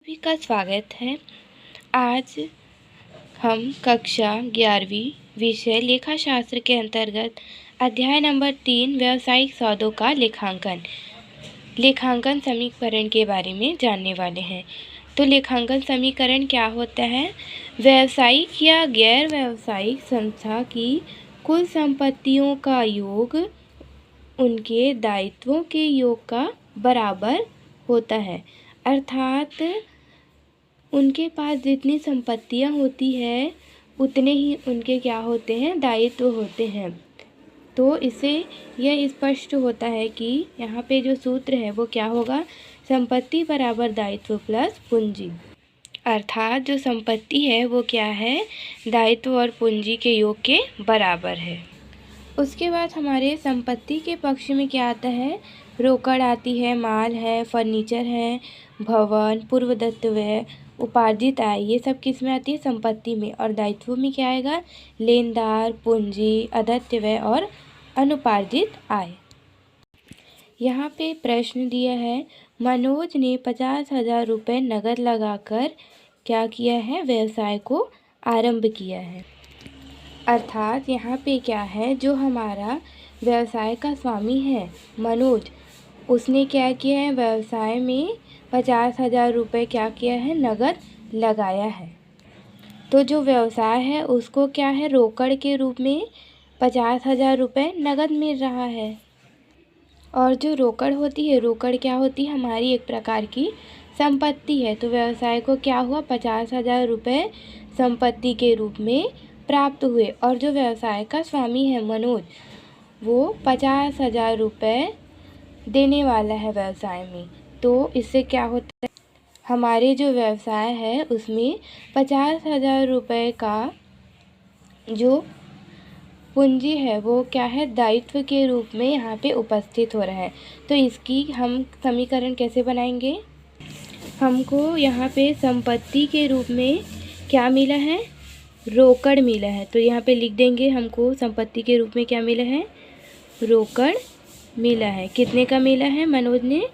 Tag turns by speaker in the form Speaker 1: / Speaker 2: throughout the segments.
Speaker 1: सभी का स्वागत है। आज हम कक्षा 11वीं विषय लेखाशास्त्र के अंतर्गत अध्याय नंबर 3 व्यावसायिक सौदों का लेखांकन समीकरण के बारे में जानने वाले हैं। तो लेखांकन समीकरण क्या होता है? व्यावसायिक या गैर व्यावसायिक संस्था की कुल संपत्तियों का योग उनके दायित्वों के योग का बराबर होता है। अर्थात उनके पास जितनी संपत्तियां होती है उतने ही उनके क्या होते हैं, दायित्व होते हैं। तो इससे यह स्पष्ट होता है कि यहाँ पे जो सूत्र है वो क्या होगा, संपत्ति बराबर दायित्व प्लस पूंजी। अर्थात जो संपत्ति है वो क्या है, दायित्व और पूंजी के योग के बराबर है। उसके बाद हमारे संपत्ति के पक्ष में क्या आता है, रोकड़ आती है, माल है, फर्नीचर है, भवन, पूर्वदत्त व्यय, उपार्जित आय, ये सब किस में आती है, संपत्ति में। और दायित्व में क्या आएगा, लेनदार, पूंजी, अदत्त व्यय और अनुपार्जित आय। यहाँ पे प्रश्न दिया है, मनोज ने 50,000 रुपये नगद लगाकर क्या किया है, व्यवसाय को आरंभ किया है। अर्थात यहाँ पे क्या है, जो हमारा व्यवसाय का स्वामी है मनोज, उसने क्या किया है, व्यवसाय में 50,000 रुपये क्या किया है, नगद लगाया है। तो जो व्यवसाय है उसको क्या है, रोकड़ के रूप में 50,000 रुपये नगद मिल रहा है। और जो रोकड़ होती है, रोकड़ क्या होती है, हमारी एक प्रकार की संपत्ति है। तो व्यवसाय को क्या हुआ, 50,000 रुपये संपत्ति के रूप में प्राप्त हुए। और जो व्यवसाय का स्वामी है मनोज, वो 50,000 रुपये देने वाला है व्यवसाय में। तो इससे क्या होता है, हमारे जो व्यवसाय है उसमें 50,000 रुपये का जो पूंजी है वो क्या है, दायित्व के रूप में यहाँ पे उपस्थित हो रहा है। तो इसकी हम समीकरण कैसे बनाएंगे, हमको यहाँ पे संपत्ति के रूप में क्या मिला है, रोकड़ मिला है। तो यहाँ पे लिख देंगे, हमको संपत्ति के रूप में क्या मिला है, रोकड़ मिला है। कितने का मिला है, मनोज ने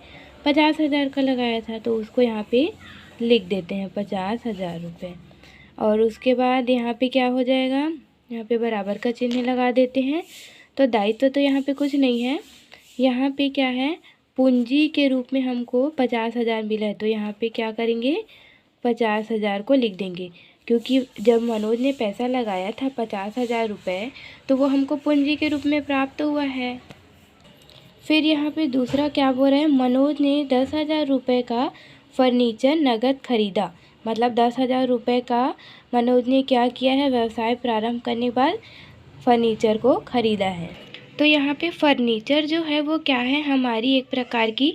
Speaker 1: 50,000 का लगाया था, तो उसको यहाँ पे लिख देते हैं 50,000 रुपये। और उसके बाद यहाँ पे क्या हो जाएगा, यहाँ पे बराबर का चिन्ह लगा देते हैं। तो दायित्व तो यहाँ पे कुछ नहीं है, यहाँ पे क्या है, पूंजी के रूप में हमको 50,000 मिला है। तो यहाँ पे क्या करेंगे, 50,000 को लिख देंगे, क्योंकि जब मनोज ने पैसा लगाया था 50,000 रुपये, तो वो हमको पूंजी के रूप में प्राप्त हुआ है। फिर यहाँ पे दूसरा क्या बोल रहा है, मनोज ने 10,000 रुपये का फर्नीचर नगद खरीदा। मतलब 10,000 रुपये का मनोज ने क्या किया है, व्यवसाय प्रारंभ करने के बाद फर्नीचर को खरीदा है। तो यहाँ पे फर्नीचर जो है वो क्या है, हमारी एक प्रकार की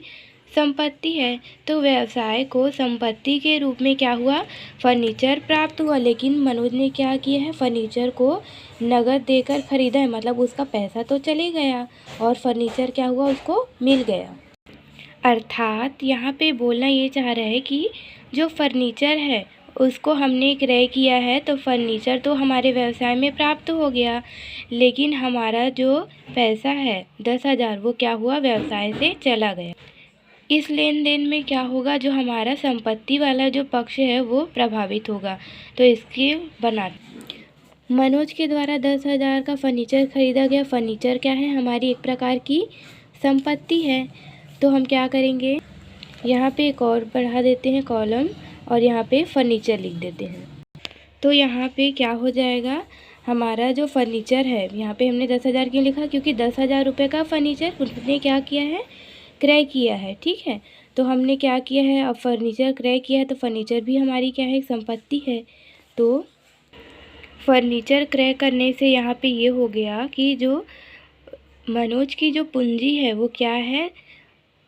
Speaker 1: संपत्ति है। तो व्यवसाय को संपत्ति के रूप में क्या हुआ, फर्नीचर प्राप्त हुआ। लेकिन मनोज ने क्या किया है, फर्नीचर को नगद देकर खरीदा है। मतलब उसका पैसा तो चले गया और फर्नीचर क्या हुआ, उसको मिल गया। अर्थात यहाँ पे बोलना ये चाह रहा है कि जो फर्नीचर है उसको हमने क्रय किया है, तो फर्नीचर तो हमारे व्यवसाय में प्राप्त हो गया, लेकिन हमारा जो पैसा है 10,000 वो क्या हुआ, व्यवसाय से चला गया। इस लेन देन में क्या होगा, जो हमारा संपत्ति वाला जो पक्ष है वो प्रभावित होगा। तो इसके बना मनोज के द्वारा 10,000 का फर्नीचर खरीदा गया। फर्नीचर क्या है, हमारी एक प्रकार की संपत्ति है। तो हम क्या करेंगे, यहाँ पे एक और बढ़ा देते हैं कॉलम और यहाँ पे फर्नीचर लिख देते हैं। तो यहाँ पे क्या हो जाएगा, हमारा जो फर्नीचर है, यहाँ पे हमने 10,000 क्यों लिखा, क्योंकि 10,000 रुपये का फर्नीचर उसने क्या किया है, क्रय किया है। ठीक है, तो हमने क्या किया है, अब फर्नीचर क्रय किया है, तो फर्नीचर भी हमारी क्या है, एक संपत्ति है। तो फर्नीचर क्रय करने से यहाँ पे ये हो गया कि जो मनोज की जो पूंजी है वो क्या है,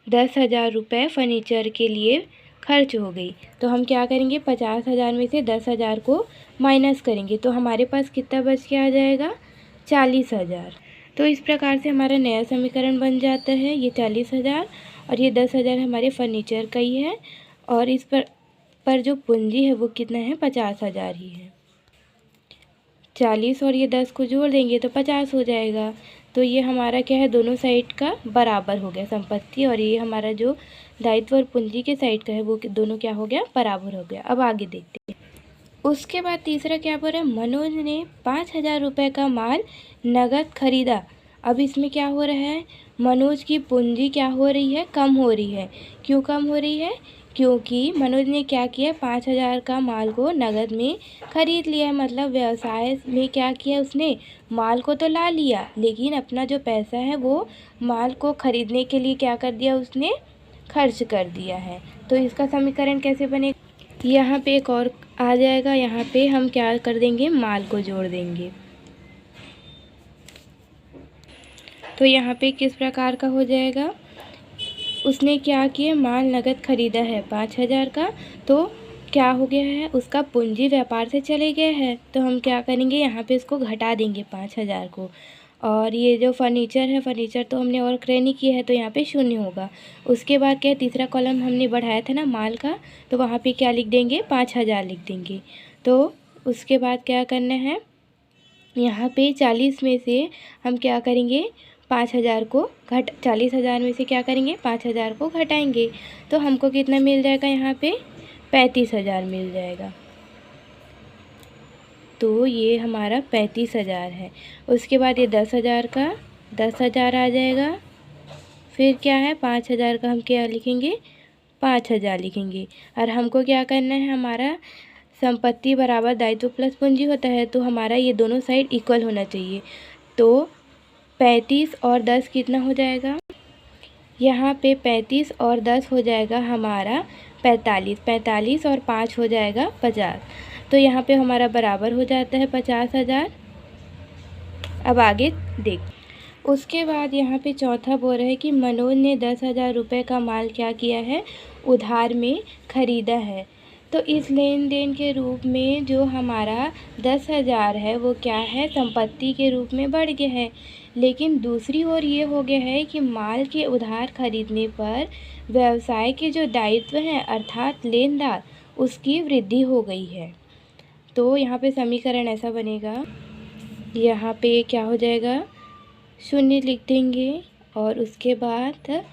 Speaker 1: 10,000 रुपये फर्नीचर के लिए खर्च हो गई। तो हम क्या करेंगे, 50,000 में से 10,000 को माइनस करेंगे, तो हमारे पास कितना बच के आ जाएगा, 40,000। तो इस प्रकार से हमारा नया समीकरण बन जाता है, ये 40,000 और ये 10,000 हमारे फर्नीचर का ही है, और इस पर जो पूंजी है वो कितना है, 50,000 ही है। 40 और ये 10 को जोड़ देंगे तो 50 हो जाएगा। तो ये हमारा क्या है, दोनों साइड का बराबर हो गया संपत्ति, और ये हमारा जो दायित्व और पूंजी के साइड का है वो दोनों क्या हो गया, बराबर हो गया। अब आगे देखते हैं। उसके बाद तीसरा क्या बोल रहा है, मनोज ने 5,000 रुपये का माल नगद खरीदा। अब इसमें क्या हो रहा है, मनोज की पूंजी क्या हो रही है, कम हो रही है। क्यों कम हो रही है, क्योंकि मनोज ने क्या किया, 5,000 का माल को नगद में खरीद लिया है। मतलब व्यवसाय में क्या किया उसने, माल को तो ला लिया, लेकिन अपना जो पैसा है वो माल को खरीदने के लिए क्या कर दिया उसने, खर्च कर दिया है। तो इसका समीकरण कैसे बनेगा, यहाँ पे एक और आ जाएगा, यहाँ पे हम क्या कर देंगे, माल को जोड़ देंगे। तो यहाँ पे किस प्रकार का हो जाएगा, उसने क्या किया, माल नगद खरीदा है 5,000 का, तो क्या हो गया है, उसका पूंजी व्यापार से चले गया है। तो हम क्या करेंगे, यहाँ पे इसको घटा देंगे 5,000 को। और ये जो फर्नीचर है, फर्नीचर तो हमने और क्रय नहीं किया है, तो यहाँ पे शून्य होगा। उसके बाद क्या है, तीसरा कॉलम हमने बढ़ाया था ना माल का, तो वहाँ पे क्या लिख देंगे, 5,000 लिख देंगे। तो उसके बाद क्या करना है, यहाँ पे 40 में से हम क्या करेंगे, 5,000 को 40,000 में से क्या करेंगे, 5,000 को घटाएंगे। तो हमको कितना मिल जाएगा, यहाँ पे 35,000 मिल जाएगा। तो ये हमारा 35,000 है। उसके बाद ये 10,000 का 10,000 आ जाएगा। फिर क्या है, 5,000 का हम क्या लिखेंगे, 5,000 लिखेंगे। और हमको क्या करना है, हमारा संपत्ति बराबर दायित्व प्लस पूंजी होता है, तो हमारा ये दोनों साइड इक्वल होना चाहिए। तो 35 और 10 कितना हो जाएगा, यहाँ पे 35 और 10 हो जाएगा हमारा 45, 45 और 5 हो जाएगा 50। तो यहाँ पे हमारा बराबर हो जाता है 50,000। अब आगे देख, उसके बाद यहाँ पे चौथा बोल रहा है कि मनोज ने 10,000 रुपये का माल क्या किया है, उधार में ख़रीदा है। तो इस लेन देन के रूप में जो हमारा 10,000 है वो क्या है, संपत्ति के रूप में बढ़ गया है। लेकिन दूसरी ओर ये हो गया है कि माल के उधार खरीदने पर व्यवसाय के जो दायित्व हैं अर्थात लेनदार, उसकी वृद्धि हो गई है। तो यहाँ पे समीकरण ऐसा बनेगा, यहाँ पे क्या हो जाएगा, शून्य लिख देंगे, और उसके बाद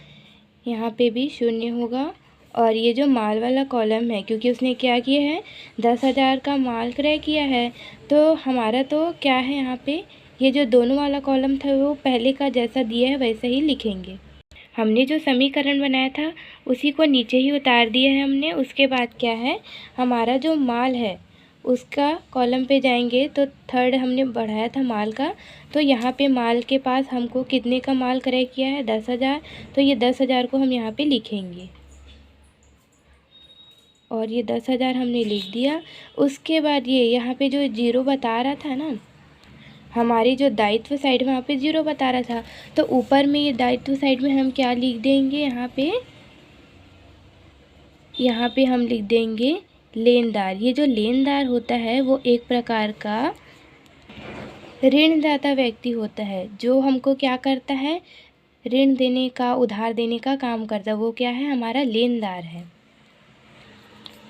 Speaker 1: यहाँ पे भी शून्य होगा। और ये जो माल वाला कॉलम है, क्योंकि उसने क्या किया है, 10,000 का माल क्रय किया है, तो हमारा तो क्या है, यहाँ पे ये जो दोनों वाला कॉलम था वो पहले का जैसा दिया है वैसा ही लिखेंगे। हमने जो समीकरण बनाया था उसी को नीचे ही उतार दिया है हमने। उसके बाद क्या है, हमारा जो माल है उसका कॉलम पे जाएंगे तो थर्ड हमने बढ़ाया था माल का, तो यहाँ पे माल के पास हमको कितने का माल क्रय किया है, 10,000। तो ये 10,000 को हम यहाँ पे लिखेंगे, और ये 10,000 हमने लिख दिया। उसके बाद ये यहाँ पे जो जीरो बता रहा था ना, हमारी जो दायित्व साइड में वहाँ पे जीरो बता रहा था, तो ऊपर में ये दायित्व साइड में हम क्या लिख देंगे, यहाँ पे हम लिख देंगे लेनदार। ये जो लेनदार होता है वो एक प्रकार का ऋणदाता व्यक्ति होता है, जो हमको क्या करता है, ऋण देने का, उधार देने का काम करता है, वो क्या है, हमारा लेनदार है।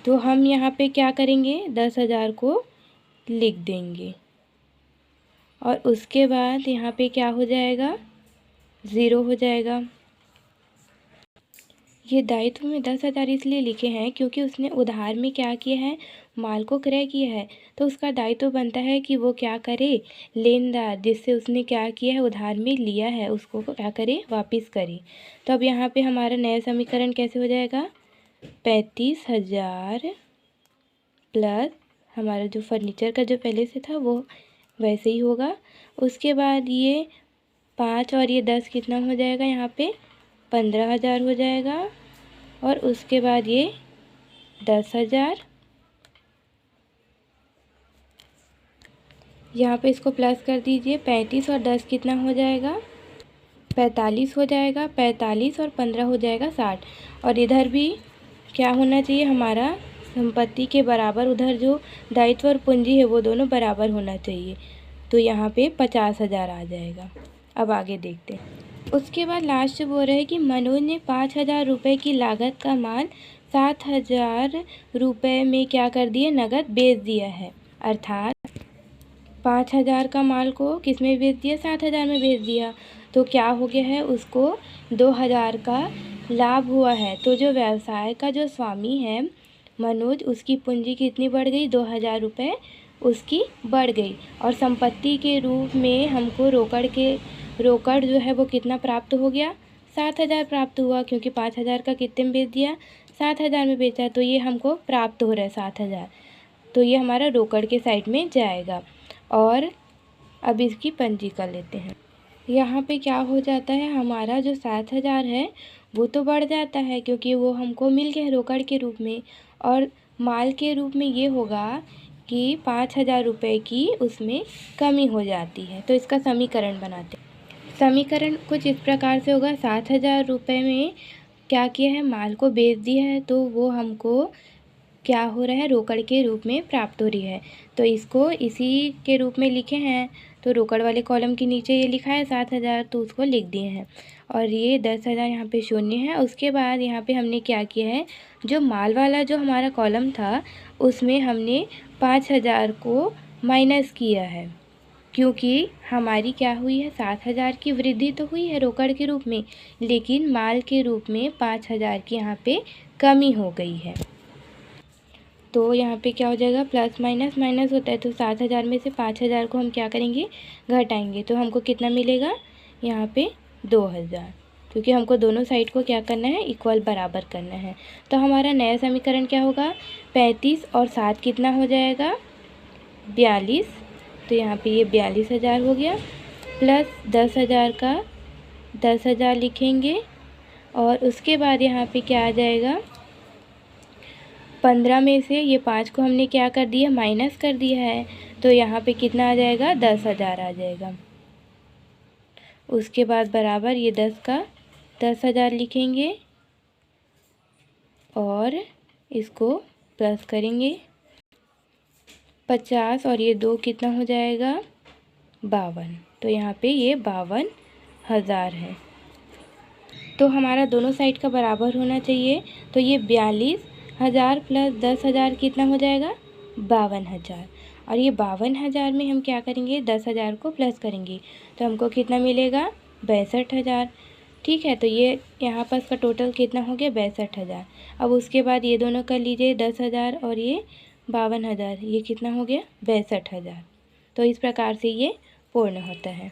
Speaker 1: तो हम यहाँ पे क्या करेंगे, 10,000 को लिख देंगे, और उसके बाद यहाँ पे क्या हो जाएगा, ज़ीरो हो जाएगा। ये दायित्व में 10,000 इसलिए लिखे हैं क्योंकि उसने उधार में क्या किया है, माल को क्रय किया है, तो उसका दायित्व बनता है कि वो क्या करे, लेनदार जिससे उसने क्या किया है, उधार में लिया है, उसको क्या करे, वापस करे। तो अब यहाँ पे हमारा नया समीकरण कैसे हो जाएगा, 35,000 प्लस हमारा जो फर्नीचर का जो पहले से था वो वैसे ही होगा। उसके बाद ये 5 और ये 10 कितना हो जाएगा, यहाँ पे 15,000 हो जाएगा। और उसके बाद ये 10,000, यहाँ पे इसको प्लस कर दीजिए, 35 और 10 कितना हो जाएगा, 45 हो जाएगा। 45 और 15 हो जाएगा 60। और इधर भी क्या होना चाहिए, हमारा संपत्ति के बराबर, उधर जो दायित्व और पूंजी है वो दोनों बराबर होना चाहिए। तो यहाँ पे 50,000 आ जाएगा। अब आगे देखते हैं। उसके बाद लास्ट बोल रहे हैं कि मनोज ने 5,000 रुपये की लागत का माल 7,000 रुपये में क्या कर दिए, नगद बेच दिया है। अर्थात 5,000 का माल को किस में बेच दिया, 7,000 में बेच दिया। तो क्या हो गया है, उसको 2,000 का लाभ हुआ है। तो जो व्यवसाय का जो स्वामी है मनोज, उसकी पूंजी कितनी बढ़ गई, 2,000 रुपये उसकी बढ़ गई। और संपत्ति के रूप में हमको रोकड़ जो है वो कितना प्राप्त हो गया, 7,000 प्राप्त हुआ, क्योंकि 5,000 का कितने में बेच दिया, 7,000 में बेचा। तो ये हमको प्राप्त हो रहा है 7,000। तो ये हमारा रोकड़ के साइड में जाएगा। और अब इसकी पंजी कर लेते हैं। यहाँ पे क्या हो जाता है, हमारा जो 7,000 है वो तो बढ़ जाता है, क्योंकि वो हमको मिल गया रोकड़ के रूप में। और माल के रूप में ये होगा कि 5,000 रुपये की उसमें कमी हो जाती है। तो इसका समीकरण बनाते हैं। समीकरण कुछ इस प्रकार से होगा, 7,000 रुपये में क्या किया है, माल को बेच दिया है, तो वो हमको क्या हो रहा है, रोकड़ के रूप में प्राप्त हो रही है। तो इसको इसी के रूप में लिखे हैं। तो रोकड़ वाले कॉलम के नीचे ये लिखा है 7,000, तो उसको लिख दिए हैं। और ये 10,000 यहाँ पे शून्य है। उसके बाद यहाँ पे हमने क्या किया है, जो माल वाला जो हमारा कॉलम था उसमें हमने 5,000 को माइनस किया है, क्योंकि हमारी क्या हुई है, 7,000 की वृद्धि तो हुई है रोकड़ के रूप में, लेकिन माल के रूप में 5,000 की यहाँ पे कमी हो गई है। तो यहाँ पे क्या हो जाएगा, प्लस माइनस माइनस होता है। तो 7,000 में से 5,000 को हम क्या करेंगे, घटाएंगे। तो हमको कितना मिलेगा, यहाँ पे 2,000, क्योंकि हमको दोनों साइड को क्या करना है, इक्वल बराबर करना है। तो हमारा नया समीकरण क्या होगा, 35 और 7 कितना हो जाएगा, 42। तो यहाँ पे ये 42,000 हो गया, प्लस 10,000 का 10,000 लिखेंगे। और उसके बाद यहाँ पे क्या आ जाएगा, 15 में से ये 5 को हमने क्या कर दिया, माइनस कर दिया है। तो यहाँ पे कितना आ जाएगा, 10,000 आ जाएगा। उसके बाद बराबर ये 10 का 10,000 लिखेंगे और इसको प्लस करेंगे। 50 और ये 2 कितना हो जाएगा, 52। तो यहाँ पे ये 52,000 है। तो हमारा दोनों साइड का बराबर होना चाहिए। तो ये 42,000 प्लस 10,000 कितना हो जाएगा, 52,000। और ये 52,000 में हम क्या करेंगे, 10,000 को प्लस करेंगे, तो हमको कितना मिलेगा, 62,000। ठीक है, तो ये यहाँ पर का टोटल कितना हो गया, 62,000। अब उसके बाद ये दोनों कर लीजिए, 10,000 और ये 52,000, ये कितना हो गया, 62,000। तो इस प्रकार से ये पूर्ण होता है।